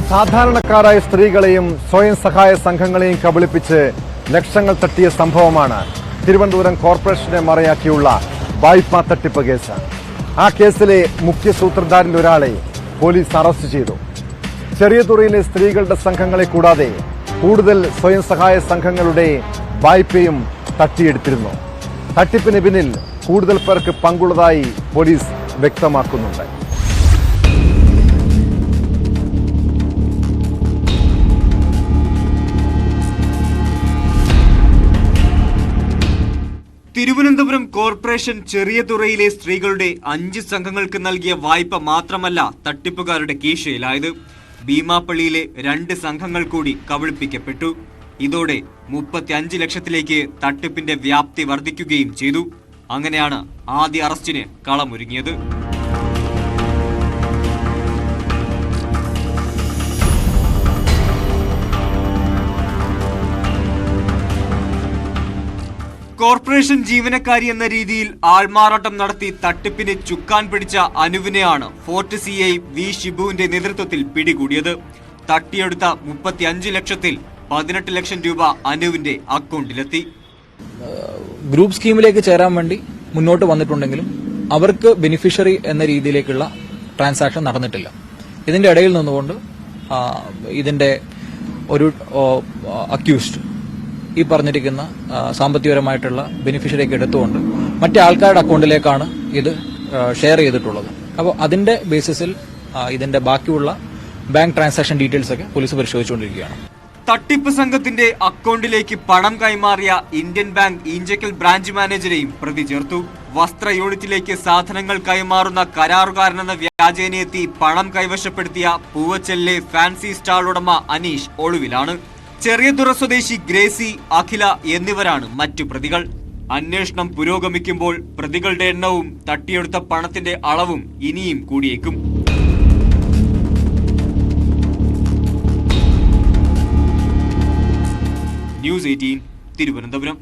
സാധാരണക്കാരായ സ്ത്രീകളെയും സ്വയം സഹായ സംഘങ്ങളെയും കബളിപ്പിച്ച് ലക്ഷങ്ങൾ തട്ടിയ സംഭവമാണ് തിരുവനന്തപുരം കോർപ്പറേഷനെ മറയാക്കിയുള്ള വായ്പാ തട്ടിപ്പ് കേസ്. ആ കേസിലെ മുഖ്യ സൂത്രധാരിൽ ഒരാളെ പോലീസ് അറസ്റ്റ് ചെയ്തു. ചെറിയതുറയിലെ സ്ത്രീകളുടെ സംഘങ്ങളെ കൂടാതെ കൂടുതൽ സ്വയം സഹായ സംഘങ്ങളുടെ വായ്പയും തട്ടിയെടുത്തിരുന്നു. തട്ടിപ്പിന് പിന്നിൽ കൂടുതൽ പേർക്ക് പങ്കുള്ളതായി പോലീസ് വ്യക്തമാക്കുന്നുണ്ട്. തിരുവനന്തപുരം കോർപ്പറേഷൻ ചെറിയതുറയിലെ സ്ത്രീകളുടെ 5 സംഘങ്ങൾക്ക് നൽകിയ വായ്പ മാത്രമല്ല തട്ടിപ്പുകാരുടെ കീശയിലായത്. ഭീമാപ്പള്ളിയിലെ 2 സംഘങ്ങൾ കൂടി കബളിപ്പിക്കപ്പെട്ടു. ഇതോടെ 35 ലക്ഷത്തിലേക്ക് തട്ടിപ്പിന്റെ വ്യാപ്തി വർദ്ധിക്കുകയും ചെയ്തു. അങ്ങനെയാണ് ആദ്യ അറസ്റ്റിന് കളമൊരുങ്ങിയത്. കോർപ്പറേഷൻ ജീവനക്കാരി എന്ന രീതിയിൽ ആൾമാറാട്ടം നടത്തി തട്ടിപ്പിന് ചുക്കാൻ പിടിച്ച അനുവിനെയാണ് ഫോർട്ട് CI വി ഷിബുവിന്റെ നേതൃത്വത്തിൽ പിടികൂടിയത്. തട്ടിയെടുത്ത 35 ലക്ഷത്തിൽ 18 ലക്ഷം രൂപ അനുവിന്റെ അക്കൗണ്ടിലെത്തി. ഗ്രൂപ്പ് സ്കീമിലേക്ക് ചേരാൻ വേണ്ടി മുന്നോട്ട് വന്നിട്ടുണ്ടെങ്കിലും അവർക്ക് ബെനിഫിഷ്യറി എന്ന രീതിയിലേക്കുള്ള ട്രാൻസാക്ഷൻ നടന്നിട്ടില്ല. ഇതിന്റെ ഇടയിൽ നിന്നുകൊണ്ട് ഇതിന്റെ ഒരു അക്യൂസ്ഡ് ഈ പറഞ്ഞിരിക്കുന്ന സാമ്പത്തികപരമായിട്ടുള്ള ബെനിഫിഷ്യറിയൊക്കെ എടുത്തുകൊണ്ട് മറ്റേ ആൾക്കാരുടെ അക്കൗണ്ടിലേക്കാണ് ഇത് ഷെയർ ചെയ്തിട്ടുള്ളത്. അപ്പോൾ അതിന്റെ ബേസിസിൽ ഇതിന്റെ ബാക്കിയുള്ള ബാങ്ക് ട്രാൻസാക്ഷൻ ഡീറ്റെയിൽസ് ഒക്കെ പോലീസ് പരിശോധിച്ചുകൊണ്ടിരിക്കുകയാണ്. തട്ടിപ്പ് സംഘത്തിന്റെ അക്കൗണ്ടിലേക്ക് പണം കൈമാറിയ ഇന്ത്യൻ ബാങ്ക് ഈഞ്ചക്കൽ ബ്രാഞ്ച് മാനേജരെയും പ്രതി ചേർത്തു. വസ്ത്ര യൂണിറ്റിലേക്ക് സാധനങ്ങൾ കൈമാറുന്ന കരാറുകാരനെന്ന വ്യാജേനയെത്തി പണം കൈവശപ്പെടുത്തിയ പൂവച്ചലിലെ ഫാൻസി സ്റ്റാൾ ഉടമ അനീഷ് ഒളിവിലാണ്. ചെറിയതുറ സ്വദേശി ഗ്രേസി, അഖില എന്നിവരാണ് മറ്റു പ്രതികൾ. അന്വേഷണം പുരോഗമിക്കുമ്പോൾ പ്രതികളുടെ എണ്ണവും തട്ടിയെടുത്ത പണത്തിന്റെ അളവും ഇനിയും കൂടിയേക്കും. ന്യൂസ് 18 തിരുവനന്തപുരം.